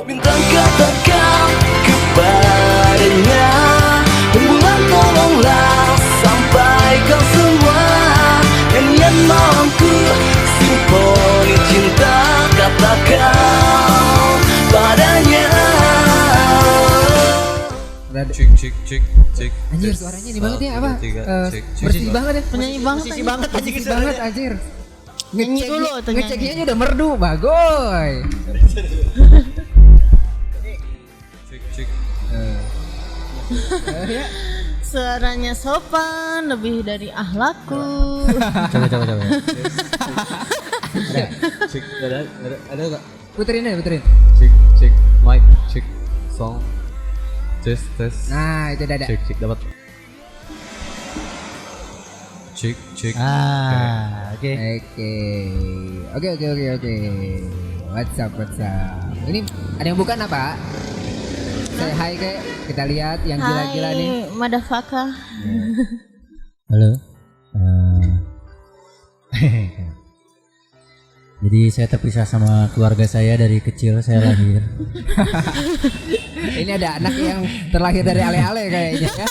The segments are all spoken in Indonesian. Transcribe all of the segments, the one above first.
Oh bintang katakan kepadanya, rembulan tolonglah sampaikan semua nyanyian malamku, simfoni cinta katakan padanya. Cik. Anjir suaranya ini banget ya apa? Bersih banget ya. Penyanyi banget. Bersih banget anjir. Nyanyi dulu tuh, Ngeceknya aja udah merdu, bagoy. Suaranya sopan, lebih dari ahlakku. Coba. Cik, ada enggak? Puterin. Cik, mic, cik, song, tes. Nah, itu udah ada. Cik, dapat. Cik. Oke. What's up? Ini ada yang bukan apa? Say hi kayak kita lihat yang gila-gila nih. Hai, Madafaka. Halo. Jadi saya terpisah sama keluarga saya dari kecil saya lahir. Ini ada anak yang terlahir dari ale-ale kayaknya ya.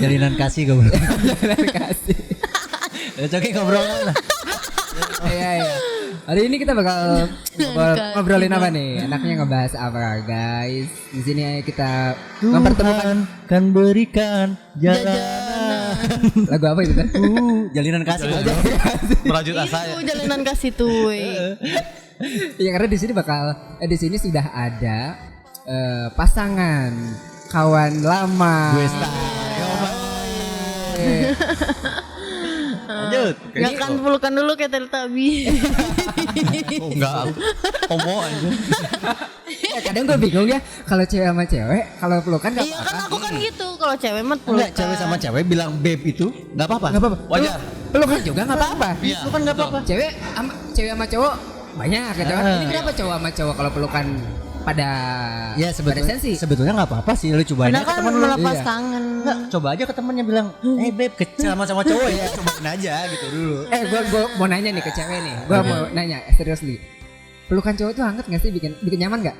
Jalinan kasih goblok. Terima kasih. Ya coki ngobrol lah. Iya. Hari ini kita bakal ngobrolin apa nih? Enaknya ngebahas apa, guys? Di sini kita mempertemukan kan berikan jalanan. lagu apa itu kan? Jalinan kasih. Merajut asa ya. Itu jalinan kasih tuh. Ya karena di sini sudah ada pasangan kawan lama. Gue Lanjut. Gak kan pelukan dulu kayak Teletubby. Oh enggak. Homo aja. Ya, kadang gue bingung ya kalau cewek sama cewek kalau pelukan gak Iya apa-apa. kan aku kan gitu. Kalau cewek mah Enggak, pelukan. cewek sama cewek bilang babe itu enggak apa-apa. Gak apa-apa. Wajar. Pelukan juga gak apa-apa. Iya. Pelukan gak apa-apa. Cewek sama cowok banyak gitu kan. Ini kenapa cowok sama cowok kalau pelukan pada Ya sensi? sebetulnya nggak apa-apa sih, lu cobain Padahal aja ke kan temen lu. melepas Iya. kangen. Enggak, coba aja ke temennya bilang, babe kecil sama cowok ya, cobain aja gitu dulu. Gue mau nanya nih ke cewek nih. Gue mau nanya seriously. Pelukan cowok tuh hangat gak sih, bikin nyaman gak?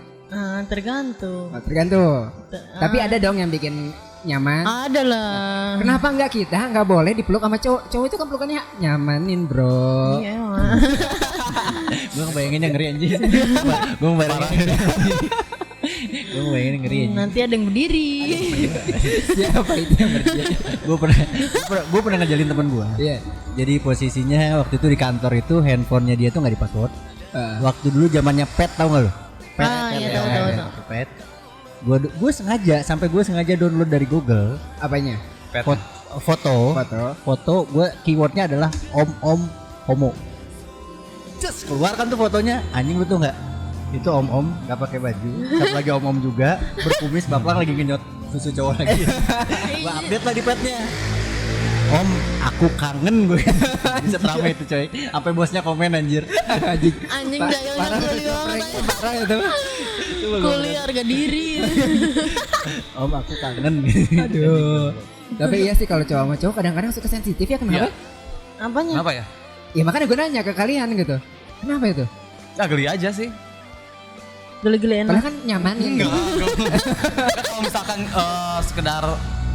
Tergantung. Oh, tergantung. Tapi ada dong yang bikin nyaman. Ada lah. Kenapa nggak kita nggak boleh dipeluk sama cowok? Cowok itu kan pelukannya nyamanin, bro. Iya mah. Gue ngebayanginnya ngeri anjir. Gue ngebayanginnya ngeri anjir. Nanti ada yang berdiri. Siapa itu yang berdiri? Gue pernah ngajalin temen gue. Iya. Jadi posisinya waktu itu di kantor itu handphonenya dia tuh nggak di password. Waktu dulu zamannya pet, tau gak lo? Iya tahu. Pet. Gue sengaja download dari Google Apanya? foto gue keywordnya adalah om homo. Just keluar kan tuh fotonya, anjing lu tuh nggak, itu om nggak pakai baju, satu lagi om juga berkumis baplang lagi ngenyot susu cowok lagi. Gue update lah di petnya, om aku kangen gue. Bisa ramai itu coy, sampai bosnya komen anjir. Anjing jayanya kuliah. Parah itu. Kuliah harga diri. Om aku kangen. Aduh. Tapi iya sih kalau cowok sama cowok kadang-kadang suka sensitif ya, kenapa? Iya. Apanya? Kenapa ya? Ya makanya gue nanya ke kalian gitu. Kenapa itu? Ya geli aja sih. Geli-geli enak. Padahal kan nyaman ya. Enggak. Kalau misalkan sekedar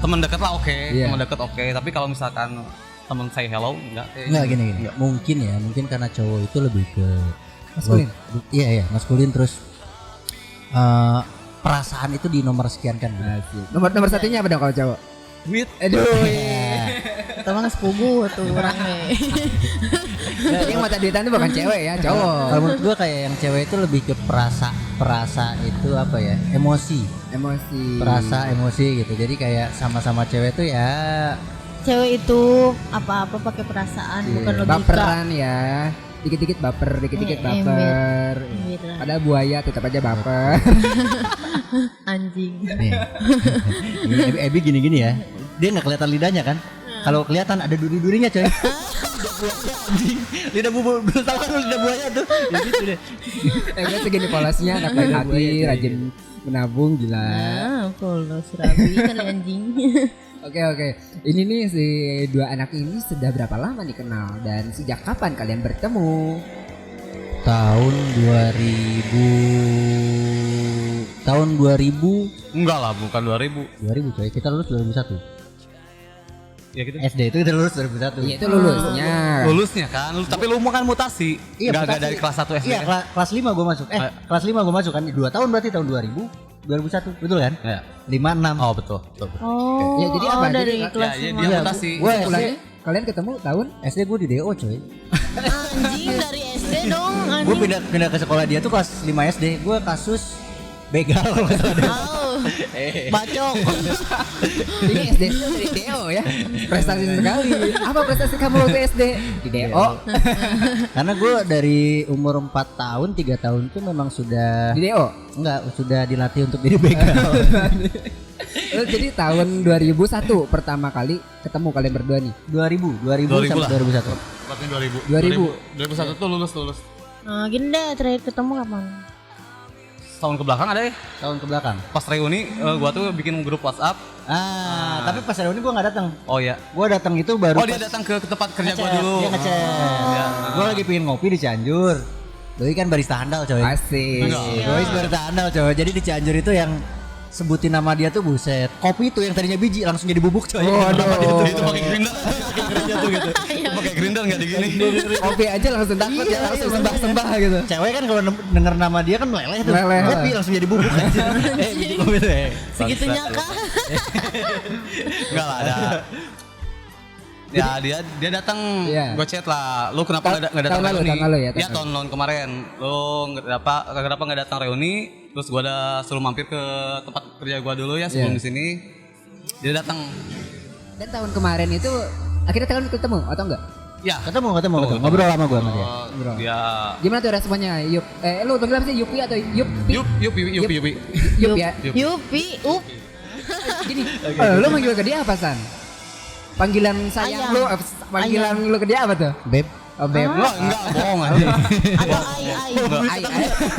teman dekat lah oke. Iya. Teman dekat oke. Tapi kalau misalkan teman say hello enggak. Enggak gini. Mungkin karena cowok itu lebih ke Maskulin. Iya, maskulin, terus perasaan itu di nomor sekian kan. Nomor satunya apa dong kalau cowok? Duit. Aduh. Teman sepupu tuh rame. Yang mata duitan itu bukan cewek ya, cowok. Kalau menurut gua kayak yang cewek itu lebih ke perasa itu apa ya? Emosi gitu. Jadi kayak sama-sama cewek tuh ya Cewek itu apa-apa pakai perasaan, bukan logika. Baperan ya. Dikit-dikit baper. Ember. Padahal buaya tetap aja baper. Anjing. nih. Ini Ebi gini-gini ya. Dia nggak kelihatan lidahnya kan? Kalau kelihatan ada duri-durinya coy. Lidah buaya anjing. Lidah bubur, belum tahu kan lidah buaya tuh. Ya gitu deh. Gue segini polosnya, anak baik hati, rajin menabung, gila. Polos rabi kali anjing. Oke. Ini nih si dua anak ini sudah berapa lama nih kenal dan sejak kapan kalian bertemu? Tahun 2000 tahun 2000. Enggak lah, bukan 2000. 2000 coy, kita lulus 2001. Ya gitu. SD itu kita lulus 2001. Iya itu lulusnya. Lulusnya kan, tapi lu mau kan mutasi. Iya, Enggak mutasi. dari kelas 1 SD. Iya, kan? kelas 5 gua masuk. Kelas 5 gua masuk kan 2 tahun berarti tahun 2000, 2001. Betul kan? Ya. 56. Oh, betul. Betul. Oh, Ya, jadi apa? dari Jadi, kelas ya, dia lima. mutasi. Gua Pulangnya kalian ketemu tahun SD gua di DO coy. Anjing dari SD dong, Gua anjing. pindah ke sekolah dia tuh kelas 5 SD. Gua kasus begal. Oh, bacok. ini SD dari DO ya. Prestasi sekali. Apa prestasi kamu waktu SD? Di DO. Karena gue dari umur 4 tahun 3 tahun tuh memang sudah Di DO. sudah dilatih untuk jadi begal. Jadi tahun 2001 pertama kali ketemu kalian berdua nih. 2000 2000 sampai lah. 2001. Berarti 2000. 2001 tuh lulus. Nah, gini deh, terakhir ketemu kapan? Tahun ke belakang ada ya. Tahun ke belakang. Pas reuni gua tuh bikin grup WhatsApp. Tapi pas reuni gue nggak datang. Oh iya. Gue datang itu baru. Oh, dia datang ke tempat kerja gua dulu. Dia ngecek. Gue lagi pengen ngopi di Cianjur. Doi kan barista handal coy. Asik. Doi barista handal coy. Jadi di Cianjur itu yang sebutin nama dia tuh buset. Kopi itu yang tadinya biji langsung jadi bubuk coy. Waduh. Itu pakai grinder. Pakai grinder enggak digini. Kopi aja langsung takut ya, langsung sembah-sembah gitu. Cewek kan kalau denger nama dia kan meleleh tuh. Meleleh. Kopi langsung jadi bubuk aja. Biji kopi tuh. Segitunya kah? Enggak lah ada. Ya dia datang, Iya. gue chat lah. Lu kenapa nggak datang tahun lalu, reuni? tahun lalu ya, tahun Ya lalu. tahun kemarin. Lu kenapa nggak datang reuni? Terus gue udah suruh mampir ke tempat kerja gue dulu ya sebelum Iya. di sini. Dia datang. Dan tahun kemarin itu akhirnya kalian ketemu atau enggak? Ya. Ketemu. Ngobrol sama gue sama dia. Oh, dia. Gimana tuh responnya? Yup. Lu panggil apa sih? Yupi atau Yupi? Yupi. Yup ya. Yupi, Gini. Lu manggil ke dia apa, San? Panggilan sayang Ayang. lu, panggilan lu ke dia apa tuh? Beb. Oh, Beb. Enggak, bohong aja. atau ai. Ai.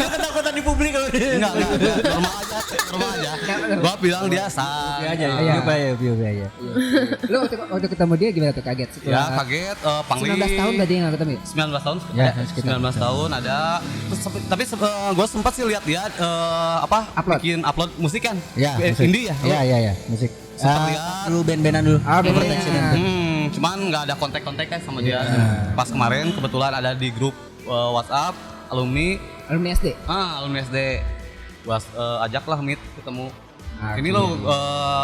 Ketakutan di publik kalau dia. Enggak, normal aja. Gua bilang dia sah. aja. Iya. Yuk aja. Lu waktu ketemu dia gimana tuh, kaget? Ya kaget, Pangli 19 tahun berarti nggak ketemu ya? 19 tahun Ya, ada. sekitar. 19 tahun ada. Terus, tapi gue sempat sih lihat dia Upload. bikin upload musik kan. Ya, musik. Indie ya. Iya, musik. Sempat lihat. Dulu band-bandan dulu. Ah, band-bandan. Cuman nggak ada kontak-kontak sama dia. Pas kemarin kebetulan ada di grup WhatsApp alumni Alumni SD. alumni SD. Gua ajak lah meet ketemu. Oke. Ini lo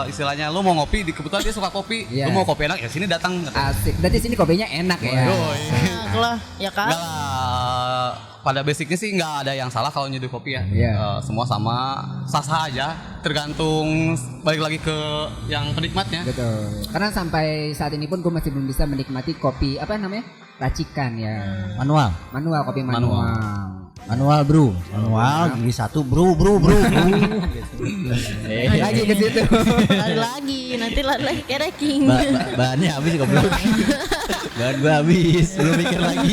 istilahnya lo mau ngopi, kebetulan dia suka kopi. Iya. Lo mau kopi enak ya sini datang. Asik. Berarti sini kopinya enak ya. Nah, lah, ya kan? Enggak lah, pada basicnya sih nggak ada yang salah kalau nyeduh kopi ya. Iya. Semua sama, sah-sah aja. Tergantung balik lagi ke yang penikmatnya. Betul. Karena sampai saat ini pun gue masih belum bisa menikmati kopi apa namanya? Racikan ya. Manual. Manual, kopi manual. Manual bro. Manual gigi satu bro. Lagi ke situ. Lari lagi kayak ranking. Bahannya habis goblok. Bahan gua habis. Belum mikir lagi.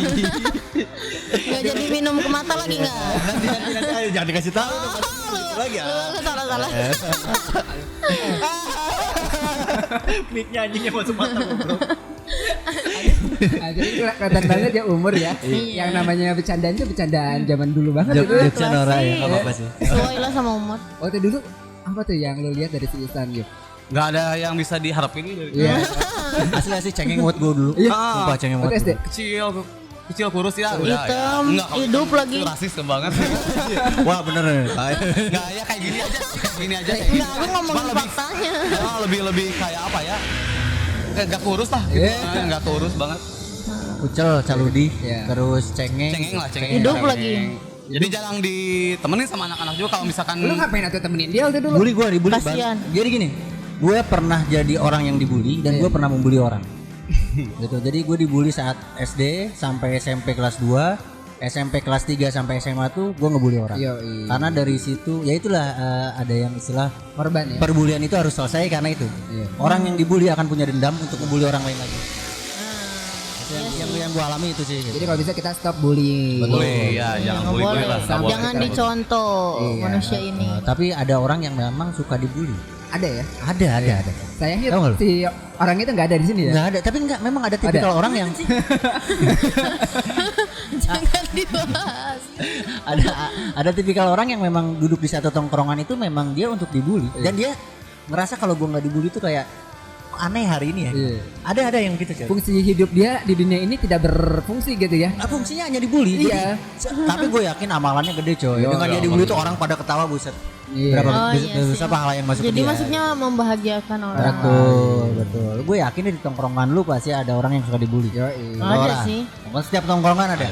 Nggak jadi minum ke mata lagi nggak? Nanti ayo jangan dikasih tahu. Lagi ya. Salah. Mic-nya anjingnya masuk mata goblok. Jadi kelihatan banget ya umur ya. Yang namanya bercandaan itu bercandaan zaman dulu banget itu. Jokesnya Nora ya, enggak apa-apa sih. Sesuai lah sama umur. Waktu dulu apa tuh yang lu lihat dari si Isan gitu? Nggak ada yang bisa diharapin dari Iya. Asli cengeng buat gua dulu. Iya. Sumpah cengeng buat. Waktu SD. kecil kurus ya udah Hitam, ya. Enggak, kalau hidup itu lagi. rasis banget. Wah bener. Enggak ya kayak gini aja. Enggak, aku ngomongin faktanya. Lebih kayak apa ya? Enggak kurus lah gitu. Enggak kurus banget. Kucel, caludi, Iya. terus cengeng. Cengeng. Hidup Cengeng. lagi. Jadi jarang ditemenin sama anak-anak juga kalau misalkan Lu ngapain atau temenin dia waktu dulu? Dibully. Kasian. Jadi gini, gue pernah jadi orang yang dibully dan gue pernah membuli orang. Gitu. Jadi gue dibully saat SD sampai SMP kelas 2, SMP kelas 3 sampai SMA tuh gue ngebully orang. Yoi. Karena dari situ ya itulah ada yang istilah Korban ya. perbulian itu harus selesai karena itu. Iya. Orang yang dibully akan punya dendam untuk ngebully orang lain lagi. Yang gue alami itu sih. Gitu. Jadi kalau bisa kita stop bullying. Boleh, ya jangan Nggak bully-bully boleh. lah. Nggak boleh. Jangan dicontoh Iya. manusia ini. Tapi ada orang yang memang suka dibully. Ada ya. Ada. Sayangnya Tahu nggak lu? si orang itu nggak ada di sini ya. Nggak ada, tapi memang ada tipikal orang yang Jangan dibahas. ada tipikal orang yang memang duduk di satu tongkrongan itu memang dia untuk dibully dan dia ngerasa kalau gue nggak dibully itu kayak aneh hari ini ya. Iya. Ada yang gitu coy. Fungsi hidup dia di dunia ini tidak berfungsi gitu ya. Fungsinya hanya dibully. Iya. Tapi gue yakin amalannya gede coy. Dengan dia dibully tuh orang pada ketawa buset. Iya. Berapa Oh, iya besar sih. pahala yang masuk Jadi ke dia. maksudnya membahagiakan orang. Betul. Gue yakin di tongkrongan lu pasti ada orang yang suka dibully. Yoi. Ada Orang. sih. Pokoknya setiap tongkrongan ada.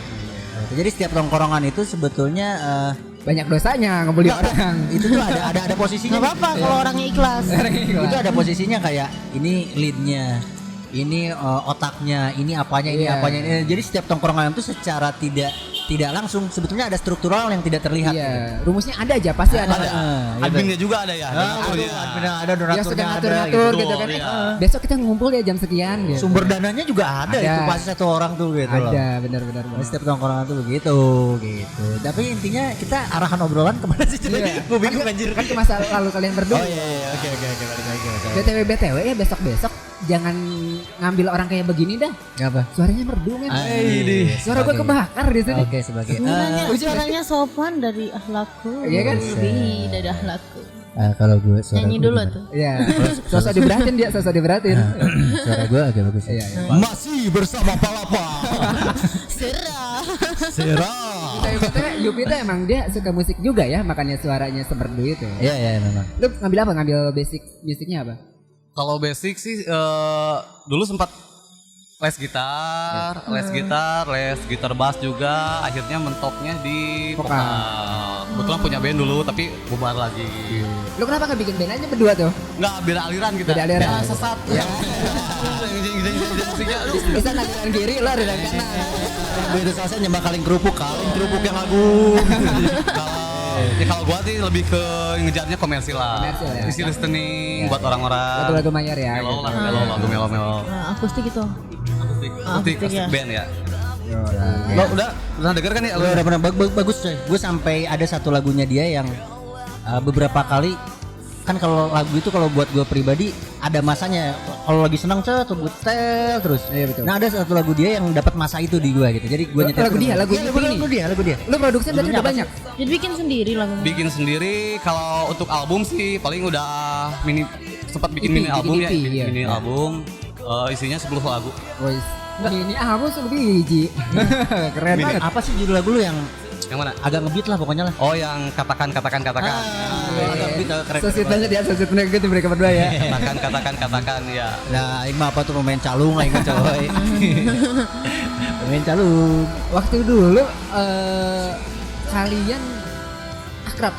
Jadi setiap tongkrongan itu sebetulnya Banyak dosanya ngebully orang. itu tuh ada posisinya. Gak apa-apa kalau orangnya ikhlas. Itu ada posisinya kayak ini leadnya, ini otaknya, ini apanya, ini Iya. apanya. Jadi setiap tongkrongan itu secara tidak langsung sebetulnya ada struktural yang tidak terlihat. Iya, rumusnya ada aja, pasti ada. Adminnya juga ada ya. Adminnya ada, Yang donaturnya suka ada. ngatur-ngatur gitu kan. Iya. Besok kita ngumpul ya jam sekian gitu. Sumber dananya juga ada, Ada. itu pasti satu orang tuh gitu loh. ada, benar-benar. Nah, setiap tongkrongan tuh begitu. Tapi intinya kita arahan obrolan kemana sih? Iya. Gue bingung anjir. Kan ke masa lalu kalian berdua. Oh iya, oke. balik lagi. BTW ya besok jangan ngambil orang kayak begini dah. Apa? Suaranya merdu men. Suara gue kebakar di sini. Oke, sebagai Suaranya sopan dari akhlakku. Iya kan? Lebih dari akhlakku. kalau gue suara Nyanyi gue dulu gimana? tuh. Iya. Sosok diberatin dia, sosok diberatin. Suara gue agak bagus. Iya, iya. Masih bersama Palapa. Serah. Serah. BTW Yupi tuh emang dia suka musik juga ya, makanya suaranya semerdu itu. Iya memang. Lu ngambil apa? Ngambil basic musiknya apa? Kalau basic sih dulu sempat les gitar, les gitar bass juga. Akhirnya mentoknya di Vokal. vokal. Kebetulan punya band dulu tapi bubar lagi. Lu kenapa nggak bikin band aja berdua tuh? Nggak, beda aliran kita. Beda aliran. Ya, sesat. Ya. Musiknya aduh. Bisa aliran kiri, lo aliran kanan. Begitu selesai nyembah kaleng kerupuk yang agung. Kalau gua sih lebih ke ngejarnya komersil lah. Komersil ya. Isi listening buat orang-orang. Lagu-lagu mayar ya. Melo lah, melo, lagu melo. Nah, akustik itu. Akustik ya. band ya. Iya. Lo udah denger kan ya? Gue udah pernah bagus coy. Gue sampai ada satu lagunya dia yang beberapa kali kan kalau lagu itu kalau buat gue pribadi ada masanya. Kalau lagi senang gue tel terus. Iya betul. Nah ada satu lagu dia yang dapat masa itu di gue gitu. Jadi gue nyetel Lagu dia, lagu Iya, ini. lagu dia. Lu produksinya berarti udah banyak. Jadi bikin sendiri lagunya. Bikin sendiri. Kalau untuk album sih paling udah sempat bikin EP, mini album bikin ya. EP, iya. Mini album isinya 10 lagu. Woi, ini harus lebih biji. Keren banget. Apa sih judul lagu lu yang Yang mana? agak ngebeat lah pokoknya lah. Oh, yang katakan. Agak ngebeat keren. Sosok banget ya, sosok negatif mereka berdua ya. Katakan ya. Nah, Iqbal apa tuh pemain calung lah Iqbal coy. Pemain calung. Waktu dulu kalian akrab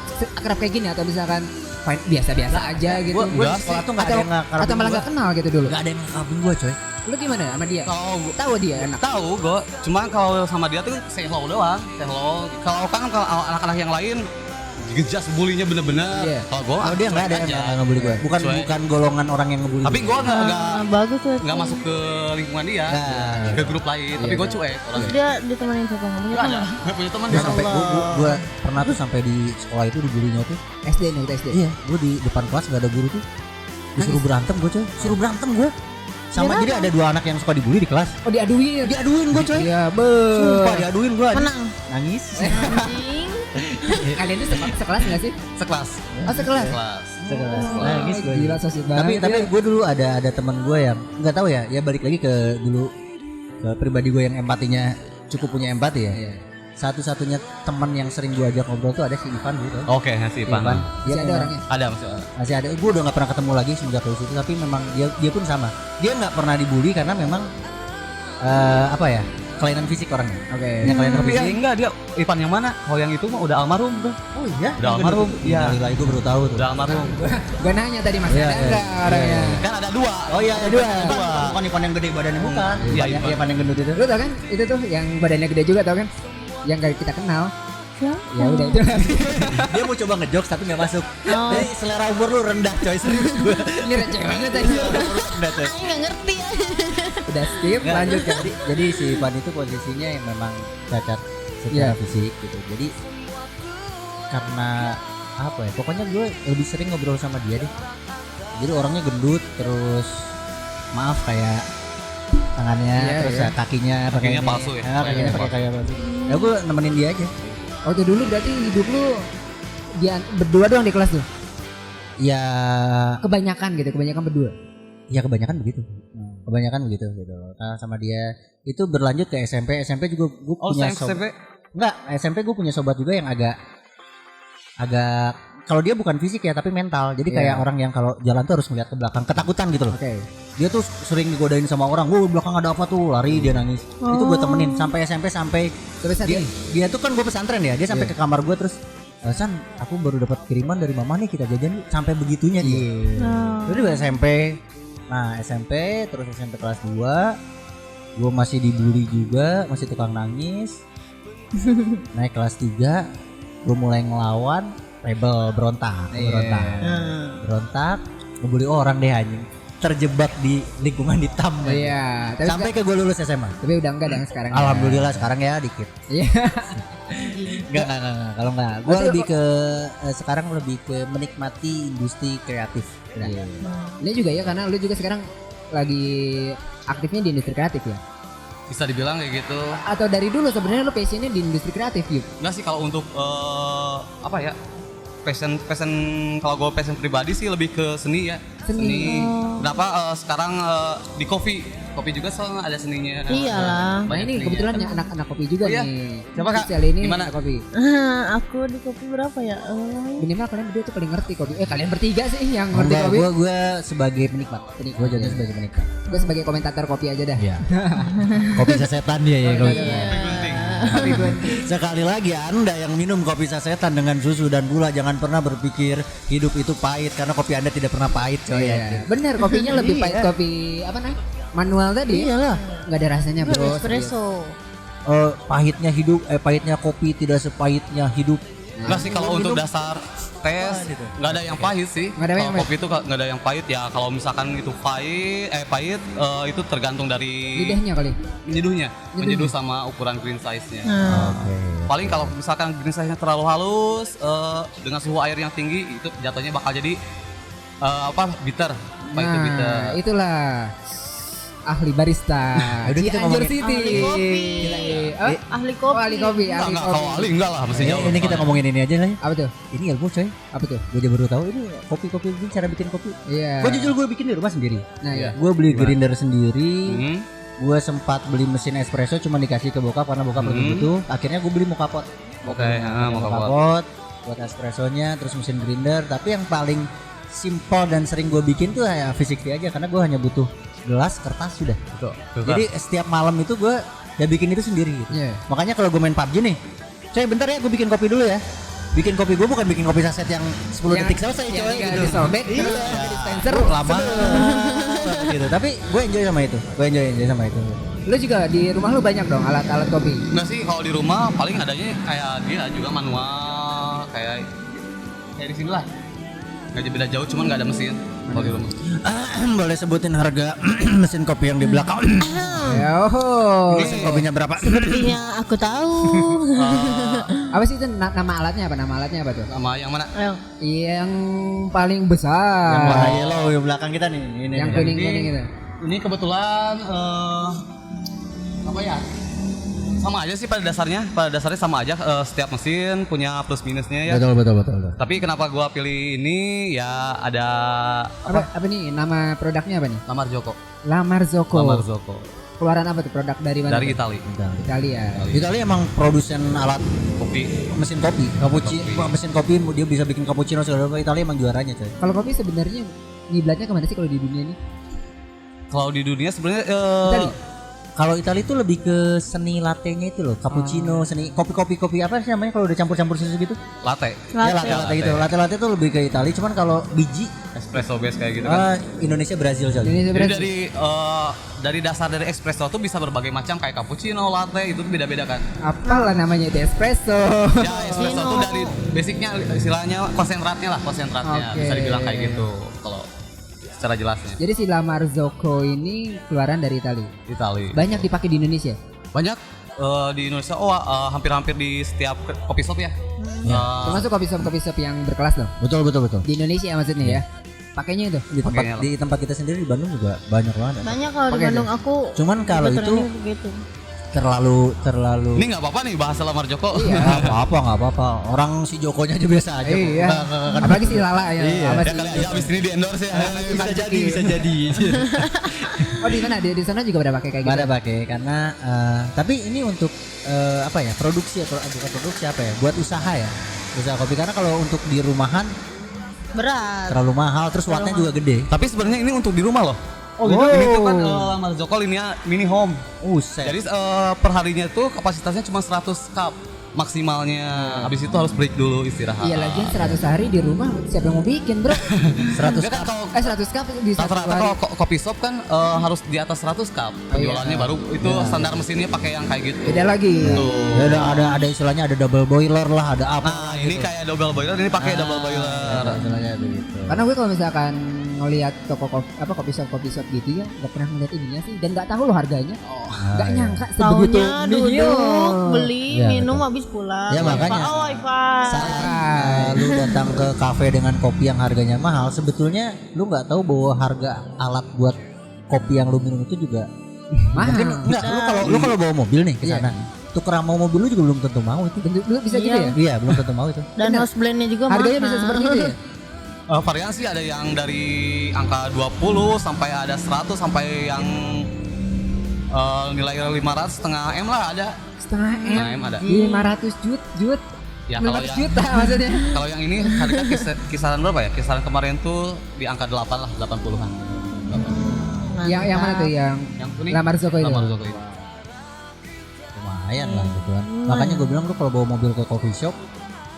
kayak gini atau misalkan biasa-biasa aja gitu. Gue di sekolah tuh nggak ada yang ngakarabin atau malah gua. nggak kenal gitu dulu. Nggak ada yang ngakarabin gue coy. Lu gimana sama dia? Kalau Tahu dia enak. tahu gue, cuma kalau sama dia tuh say hello doang, say hello. Kalau anak-anak yang lain gejas bulinya bener-bener. Iya. Kalau gue, Oh dia nggak ada yang ngebully gue. Bukan golongan orang yang ngebully. Tapi gue Nah, bagus tuh. nggak masuk ke lingkungan dia, Nah. ke grup lain. Tapi gue cuek Terus orangnya. dia ditemenin siapa ngomongnya? Nggak ada, nggak punya teman Gue dia. sampai gue pernah tuh sampai di sekolah itu dibulinya tuh. SD nih, kita SD. Iya, gue di depan kelas gak ada guru tuh. Disuruh berantem gue coy. Suruh berantem gue. Sama jadi ada dua anak yang suka dibully di kelas. Oh diaduin. Diaduin gue coy. Iya, Sumpah diaduin gue. Menang. Nangis. Anjing. Kalian tuh sekelas nggak sih? Sekelas. Oh sekelas. Sekelas. Nangis gue. Gila sosok banget. Tapi gue dulu ada teman gue yang nggak tahu ya. Ya balik lagi ke dulu ke pribadi gue yang empatinya cukup punya empati ya. Iya. Satu-satunya teman yang sering gue ajak ngobrol tuh ada si Ivan gitu. Oke, si Ivan. Dia Masih ada memang- orangnya. Ada masih. Masih ada. Gue udah nggak pernah ketemu lagi semenjak lulus itu. Tapi memang dia pun sama. Dia nggak pernah dibully karena memang apa ya kelainan fisik orangnya. Oke. Punya kelainan Tapi ya fisik. enggak, dia Ivan yang mana? Kalau yang itu mah udah almarhum tuh. Oh iya. Udah almarhum. Iya. Iya. Gue baru tahu tuh. Udah almarhum. Gue nanya tadi masih Iya, ada iya. nggak orangnya? Kan ada dua. Oh iya, Dua. Bukan Ivan yang gede badannya bukan. Iya, Ivan Ivan. Ivan yang gendut itu. Lu tau kan itu tuh yang badannya gede juga tau kan? Yang gak kita kenal. Siapa? Ya udah itu. Dia mau coba ngejokes tapi nggak masuk. Oh. Jadi selera umur lu rendah coy serius gue. Ini receh banget tadi. Rendah coy. Aku nggak ngerti. Udah skip, Nggak, lanjut kan? jadi si Ivan itu posisinya yang memang cacat Iya. secara fisik gitu. Jadi karena apa ya? Pokoknya gue lebih sering ngobrol sama dia deh. Jadi orangnya gendut terus maaf kayak tangannya Iya, terus iya. ya kakinya pakai Kakinya ini. palsu ya? Kakinya Kakinya pakai palsu. kayak palsu. Ya gue nemenin dia aja. Waktu dulu berarti hidup lu dia berdua doang di kelas tuh. Ya Kebanyakan gitu, kebanyakan berdua. ya kebanyakan begitu. Kebanyakan begitu gitu. Sama dia itu berlanjut ke SMP. SMP juga gue Oh, punya SMP. Enggak, SMP gue punya sobat juga yang agak kalau dia bukan fisik ya tapi mental. Jadi kayak Iya. orang yang kalau jalan tuh harus melihat ke belakang, ketakutan gitu loh. Oke. Dia tuh sering digodain sama orang. Gue belakang ada apa tuh, lari dia nangis. Itu gue temenin sampai SMP sampai Sampai saat ini. dia tuh kan gue pesantren ya. Dia sampai ke kamar gue terus San, aku baru dapat kiriman dari mama nih, kita jajan yuk." Sampai begitunya dia. Terus juga SMP. Nah, SMP terus SMP kelas 2. Gue masih dibully juga, masih tukang nangis. Naik kelas 3, gue mulai ngelawan, rebel, berontak, berontak, ngebully orang deh anjing. Terjebak di lingkungan hitam. Iya, tapi Sampai ke gue lulus SMA. tapi udah enggak dong sekarang. ya. Alhamdulillah sekarang ya dikit. Iya. Enggak. Kalau enggak, gue lebih ke sekarang lebih ke menikmati industri kreatif. Iya. Ini juga ya karena lu juga sekarang lagi aktifnya di industri kreatif ya. Bisa dibilang kayak gitu. Atau dari dulu sebenarnya lu passionnya di industri kreatif yuk. Enggak sih kalau untuk apa ya? Passion kalau gue passion pribadi sih lebih ke seni ya. Seni. Kenapa sekarang di kopi juga soalnya ada seninya. Iyalah. Nah Banyak ini seninya. kebetulan ya anak-anak kopi juga Oh, iya. nih. Siapa, Kak? Kali ini Gimana? anak kopi. Aku di kopi berapa ya? Minimal kalian berdua tuh paling ngerti kopi. Kalian bertiga sih yang ngerti Enggak, kopi. gue sebagai penikmat. Gue jadi sebagai penikmat. Gue sebagai komentator kopi aja dah. Iya. Kopi sasetan dia ya. Kopi gue. Sekali lagi Anda yang minum kopi sasetan dengan susu dan gula jangan pernah berpikir hidup itu pahit karena kopi Anda tidak pernah pahit coy. Iya. Bener kopinya lebih pahit kopi apa nih? Manual tadi. Iyalah. Nggak ada rasanya bro. Espresso. Pahitnya hidup, pahitnya kopi tidak sepahitnya hidup. Enggak sih kalau untuk dasar tes nggak ada yang pahit sih. Nggak ada yang Kalau kopi itu nggak ada yang pahit ya. Kalau misalkan itu pahit itu tergantung dari Lidahnya kali. menyeduh sama ukuran green size-nya. Oke. Paling kalau misalkan green size-nya terlalu halus dengan suhu air yang tinggi itu jatuhnya bakal jadi bitter. Pahit itu bitter. Nah, itulah ahli barista. Udah kita Cianjur ngomongin City. ahli kopi. Oh, Ahli kopi. ahli kopi, Enggak, ahli enggak, kopi. kalau Ali enggak lah mesti jauh. Ini kita ngomongin ini aja lah ya. Apa tuh? Ini ilmu coy. Apa tuh? Gue aja baru tahu ini kopi ini cara bikin kopi. Iya. Gue jujur gue bikin di rumah sendiri. Nah, iya. Gue beli grinder sendiri. Hmm. Gue sempat beli mesin espresso cuma dikasih ke bokap karena bokap lagi butuh. Akhirnya gue beli moka pot. Oke, Moka mau pot buat espressonya, terus mesin grinder. Tapi yang paling simpel dan sering gue bikin tuh ya physically aja karena gue hanya butuh gelas, kertas sudah. Jadi setiap malam itu gue ya bikin itu sendiri gitu. Iya. Makanya kalau gue main PUBG nih, coy bentar ya gue bikin kopi dulu ya. Bikin kopi gue bukan bikin kopi saset yang 10 detik selesai yang coy tinggal gitu. disobek Iya. terus pakai dispenser Lama gitu. Tapi gue enjoy sama itu. Gue enjoy sama itu. Lu juga di rumah lu banyak dong alat-alat kopi. Enggak sih kalau di rumah paling adanya kayak dia juga manual kayak di sini lah. Nggak beda jauh cuman nggak ada mesin kalau di rumah. Boleh sebutin harga mesin kopi yang di belakang? Oh. Mesin kopinya berapa? Sepertinya aku tahu. Apa sih itu nama alatnya apa? Nama alatnya apa tuh? Sama yang mana? Ayo. Yang paling besar. Yang warna yellow di belakang kita nih. Ini Yang nih. kuning-kuning itu. Ini kebetulan apa ya? Sama aja sih pada dasarnya sama aja setiap mesin punya plus minusnya ya. Betul. Tapi kenapa gua pilih ini ya ada Apa nih nama produknya apa nih? Lamar Joko. Lamar Zoko. Lamar Joko. Keluaran apa tuh produk dari mana? Dari tuh? Itali. Italia. Italia emang produsen alat Kopi. mesin kopi. Mesin kopi dia bisa bikin cappuccino segala macam. Italia emang juaranya coy. Kalau kopi sebenarnya ngiblatnya kemana sih kalau di dunia ini? Kalau di dunia sebenarnya Itali. Kalau Italia itu lebih ke seni latte-nya itu loh, cappuccino, seni kopi apa sih namanya kalau udah campur-campur susu gitu? latte. Ya latte gitu. Latte itu lebih ke Italia, cuman kalau biji Espresso base kayak gitu kan. Indonesia Brazil coy. Ini Jadi sebenarnya dari dasar dari espresso tuh bisa berbagai macam kayak cappuccino, latte itu tuh beda-beda kan. apalah namanya itu espresso. Ya espresso tuh dari basicnya istilahnya konsentratnya Oke. bisa dibilang kayak gitu kalau secara jelasnya. Jadi si Lamar Zocco ini keluaran dari Italia. Itali. Banyak dipakai di Indonesia. Banyak di Indonesia hampir-hampir di setiap kopi shop ya. Termasuk kopi shop yang berkelas loh. Betul. Di Indonesia maksudnya ya. pakainya itu. Di tempat kita sendiri di Bandung juga banyak banget. Banyak kalau di Pakai Bandung aku. Cuman kalau ikut itu training begitu. terlalu Ini nggak apa-apa nih bahasa lamar Joko. nggak apa-apa. Orang si Jokonya aja biasa aja. Iya. Nggak- Apalagi si Lala ya. Iya. Sama Ya si- kali aja abis ini di endorse ya. bisa jadi. Oh di mana? Di sana juga pada pakai kayak gitu. Pada pakai karena tapi ini untuk apa ya, produksi atau bukan produksi apa ya, buat usaha ya, usaha kopi. Karena kalau untuk di rumahan Berat. terlalu mahal, terus wattnya juga gede. Tapi sebenarnya ini untuk di rumah loh. Oh gitu. Ini tuh kan lamar Joko linia mini home. Uset. Jadi perharinya tuh kapasitasnya cuma 100 cup maksimalnya. Habis itu harus break dulu istirahat. Iya lagian 100 hari di rumah siapa yang mau bikin bro? 100 Dia kan kalau 100 cup di satu rata-rata hari. kalau kopi shop kan harus di atas 100 cup penjualannya, baru itu standar mesinnya pakai yang kayak gitu. Beda lagi. Ya ada istilahnya, ada double boiler lah, ada apa. Nah ini kayak double boiler, ini pakai double boiler. Istilahnya begitu. Karena gue kalau misalkan ngelihat toko kopi shop gitu ya nggak pernah ngeliat ininya sih dan nggak tahu loh harganya. Nggak nyangka sebegitu Taunya duduk beli Iya, minum betul. habis pulang. Ya, makanya. Wi-Fi. Saat lu datang ke kafe dengan kopi yang harganya mahal, sebetulnya lu nggak tahu bahwa harga alat buat kopi yang lu minum itu juga mahal. mungkin enggak. Lu kalau bawa mobil nih ke sana, tuker mau mobil lu juga belum tentu mau itu. Bentuk bisa gitu ya. Iya, belum tentu mau itu. Dan house blendnya juga Harganya mahal. bisa seperti itu ya. Variasi ada yang dari angka 20 sampai ada 100 sampai yang nilai 500 setengah M lah ada. Setengah Setengah M. M ada. 500 jut. Ya, kalau 500 yang- juta maksudnya. Kalau yang ini harga kisaran berapa ya? Kisaran kemarin tuh di angka 8 lah, 80-an. Yang mana tuh yang Yang kuning. Lamar Joko itu? Lamar Joko itu. Lumayan lah gitu kan. Makanya gue bilang lu kalau bawa mobil ke coffee shop,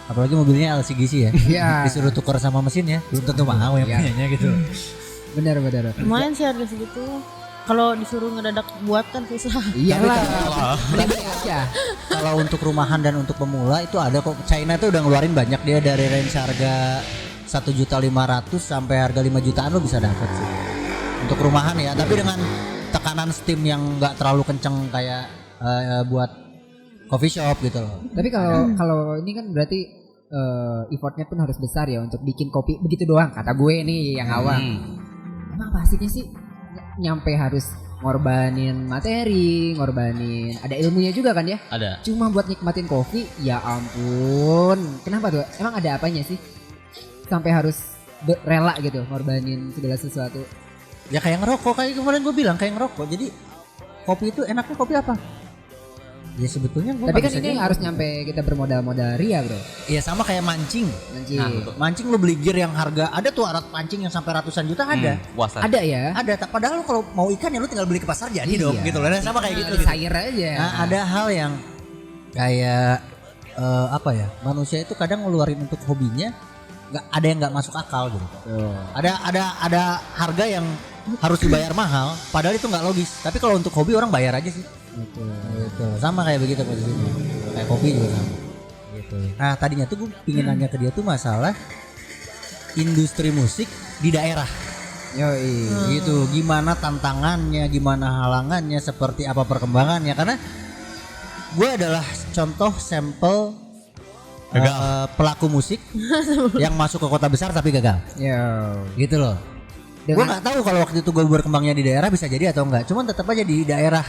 apalagi mobilnya LCGC ya, Iya. disuruh tukar sama mesinnya, belum tentu mau yang Iya. punyanya gitu. Benar. Lumayan sih harga segitu. Kalau disuruh ngedadak buat kan susah. Iyalah. Wah. Mending beli aja. Kalau untuk rumahan dan untuk pemula itu ada kok. China tuh udah ngeluarin banyak, dia dari range harga 1.500.000 sampai harga 5 jutaan lo bisa dapet sih. Untuk rumahan ya, tapi dengan tekanan steam yang nggak terlalu kenceng kayak buat coffee shop gitu loh. Tapi kalau ini kan berarti effortnya pun harus besar ya untuk bikin kopi begitu doang kata gue nih yang awam. Emang pastinya sih nyampe harus ngorbanin materi, ngorbanin ada ilmunya juga kan ya? Ada. Cuma buat nikmatin kopi, ya ampun. Kenapa tuh? Emang ada apanya sih? Sampai harus rela gitu ngorbanin segala sesuatu. Ya kayak ngerokok, kayak kemarin gue bilang kayak ngerokok. Jadi kopi itu enaknya kopi apa? Ya sebetulnya gue Tapi kan ini harus nyampe kita bermodal-modal ria bro. ya sama kayak mancing. Anjing. Mancing lu beli gear yang harga ada tuh alat pancing yang sampai ratusan juta ada. Puasa. Ada ya? Ada, padahal lu kalau mau ikan ya lu tinggal beli ke pasar jadi Iya. dong gitu loh. Nah, sama kayak gitu. Sayur aja. Nah, ada hal yang kayak apa ya? Manusia itu kadang ngeluarin untuk hobinya nggak ada yang nggak masuk akal gitu. Ada harga yang harus dibayar mahal, padahal itu nggak logis. Tapi kalau untuk hobi orang bayar aja sih. Gitu. Sama kayak begitu posisinya. Kayak kopi juga sama. Gitu. Nah tadinya tuh gue pingin nanya ke dia tuh masalah industri musik di daerah. Yoi. Gitu, gimana tantangannya, gimana halangannya, seperti apa perkembangannya. Karena gue adalah contoh sampel pelaku musik yang masuk ke kota besar tapi gagal. Yo. Gitu loh. Gue Dengan nggak tahu kalau waktu itu gue berkembangnya di daerah bisa jadi atau enggak. Cuman tetap aja di daerah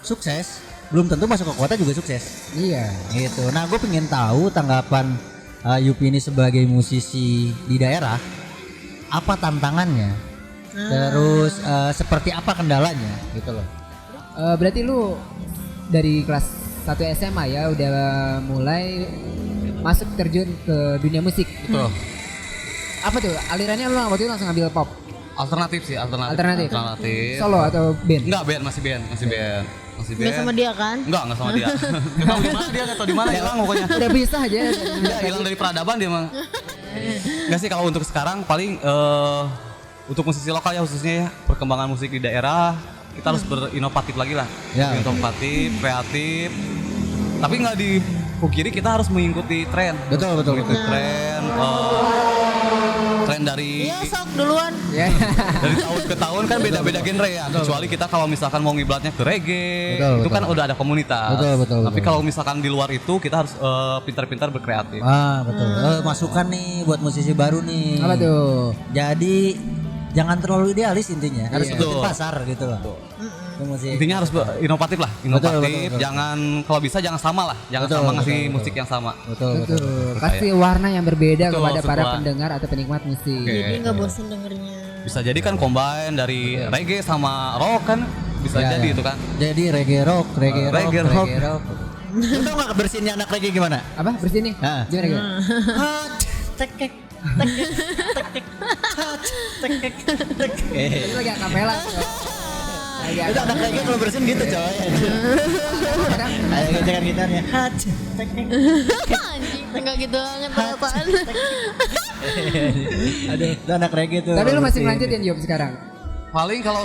sukses, belum tentu masuk ke kota juga sukses. iya. Gitu. Nah, gue pengen tahu tanggapan Yupi ini sebagai musisi di daerah, apa tantangannya, terus seperti apa kendalanya, gitu loh. Berarti lu dari kelas 1 SMA ya udah mulai masuk terjun ke dunia musik. Betul. Apa tuh? Alirannya lu waktu itu langsung ambil pop. Alternatif sih, Alternatif. Alternatif. Solo atau band? Enggak, band, masih band. Nggak sama dia kan? Enggak sama dia. Enggak tahu di mana dia, enggak tahu di mana hilang pokoknya. Udah bisa aja. Dia hilang dari peradaban dia mah. Enggak sih, kalau untuk sekarang paling untuk musisi lokal ya khususnya ya, perkembangan musik di daerah kita harus berinovatif lagi lah. Ya. Inovatif, kreatif. Tapi nggak dipungkiri kita harus mengikuti tren. Betul. Mengikuti tren tren dari Iya sok duluan. Ya. dari tahun ke tahun kan beda-beda genre ya. Kecuali kita kalau misalkan mau ngiblatnya ke reggae, Betul, itu betul. kan udah ada komunitas. Betul. Tapi kalau misalkan di luar itu kita harus pintar-pintar berkreatif. Betul. Masukan nih buat musisi baru nih. Apa tuh? Jadi jangan terlalu idealis intinya. Harus Iya. ikutin Betul. pasar gitu loh. Itu musik. Intinya harus inovatif lah, inovatif. betul. Jangan kalau bisa jangan sama lah, jangan Betul, sama ngasih betul. musik yang sama. Betul. Betul. Kasih warna yang berbeda Betul, kepada para sesuai. pendengar atau penikmat musik. Oke. Jadi nggak bosen dengernya. Bisa jadi kan combine dari reggae sama rock kan bisa Ya, jadi ya. itu kan. Jadi reggae rock. Reggae rock. Lu tau gak kebersihinnya anak reggae gimana? Apa? Bersih nih? Hah. Gimana gimana? Tekek. Ini lagi akapela. Lagi Itu anak reggae kalau bersihin gitu coy. Kadang Ayo gejekan gitarnya. Anjing, enggak gitu banget apaan. Aduh, itu anak reggae tuh. Tapi lu masih bersihin. lanjutin Yop sekarang? Paling kalau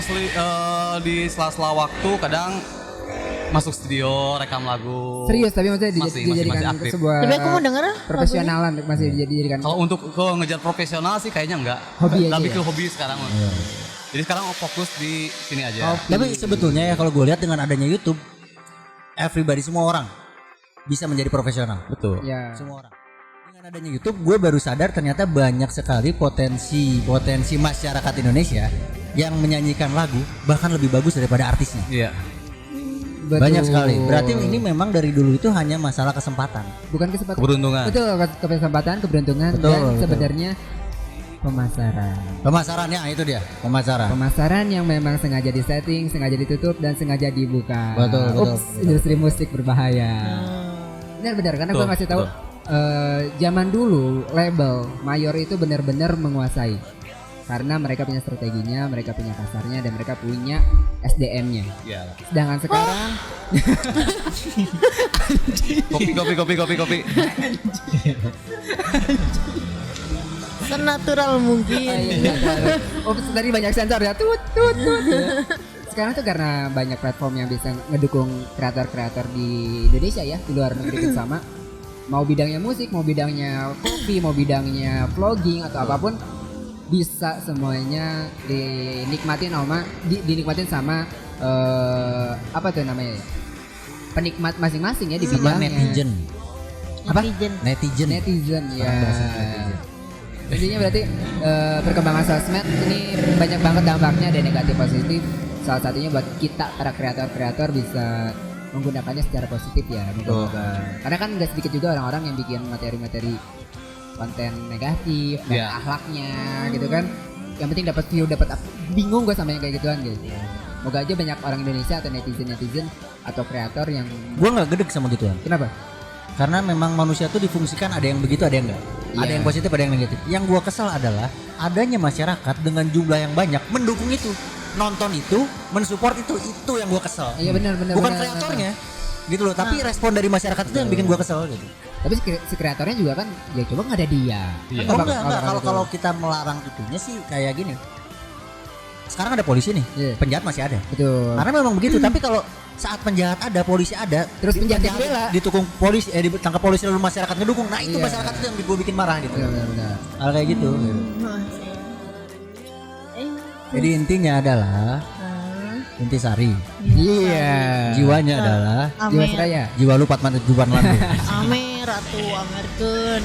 di sela-sela waktu kadang masuk studio rekam lagu. Serius tapi maksudnya Masih dijadikan aktif. sebuah Tapi aku mau denger profesionalan masih dijadikan Kalau untuk ke ngejar profesional sih kayaknya enggak. Hobi aja Lebih ya? ke hobi sekarang mah. Jadi sekarang fokus di sini aja. Tapi sebetulnya ya kalau gue lihat dengan adanya YouTube, everybody semua orang bisa menjadi profesional. Betul. ya. Semua orang. Dengan adanya YouTube, gue baru sadar ternyata banyak sekali potensi masyarakat Indonesia yang menyanyikan lagu bahkan lebih bagus daripada artisnya. Iya. Betul. Banyak sekali. Berarti ini memang dari dulu itu hanya masalah kesempatan. bukan kesempatan. Keberuntungan. Betul, kesempatan, keberuntungan Betul, dan betul. sebenarnya pemasaran. Pemasarannya itu dia, pemasaran. Pemasaran yang memang sengaja disetting, sengaja ditutup dan sengaja dibuka. Betul, betul, Ups, betul. industri musik berbahaya. Benar-benar karena gue Betul, ngasih tahu zaman dulu label mayor itu benar-benar menguasai. Karena mereka punya strateginya, mereka punya pasarnya dan mereka punya SDM-nya. Iya. Sedangkan sekarang Kopi. Senatural mungkin. oh tadi banyak sensor ya tut. Sekarang tuh karena banyak platform yang bisa ngedukung kreator-kreator di Indonesia ya, di luar negeri pun sama. Mau bidangnya musik, mau bidangnya kopi, mau bidangnya vlogging atau apapun bisa semuanya dinikmatin sama apa tuh namanya ya? Penikmat masing-masing ya di Sama bidangnya. netizen. Apa? Netizen. Netizen ya. Bahasa netizen. Intinya berarti perkembangan sosmed ini banyak banget dampaknya, ada negatif positif. Salah satunya buat kita para kreator-kreator bisa menggunakannya secara positif ya. Moga-moga. Karena kan nggak sedikit juga orang-orang yang bikin materi-materi konten negatif, dan Iya. akhlaknya gitu kan. Yang penting dapat view, dapat bingung gue sama yang kayak gituan gitu. Moga aja banyak orang Indonesia atau netizen atau kreator yang Gue nggak gedek sama gituan. kenapa? Karena memang manusia tuh difungsikan ada yang begitu, ada yang enggak. Ada Iya. yang positif, ada yang negatif. Yang gua kesel adalah adanya masyarakat dengan jumlah yang banyak mendukung itu, nonton itu, mensupport itu yang gua kesel. Iya benar. Bukan kreatornya, gitu loh. Tapi respon dari masyarakat itu yang bikin gua kesel gitu. Tapi si kreatornya juga kan ya coba nggak ada dia. Iya. Kan Oh bakal- enggak. bakal Kalau gitu. kalau kita melarang itunya sih kayak gini. Sekarang ada polisi nih, Iya. penjahat masih ada. Betul. Karena memang begitu. Tapi kalau saat penjahat ada, polisi ada, Terus penjahat yang bela. ditukung polisi, ditangkap polisi lalu masyarakat ngedukung. Nah itu Iya. masyarakat itu yang gue bikin marah gitu. Benar. Hal kayak gitu. Jadi intinya adalah intisari. Iya. Jiwanya adalah Jiwa Amer, seraya. jiwa lu patman tujuan landu. Amer, ratu Amerkeun.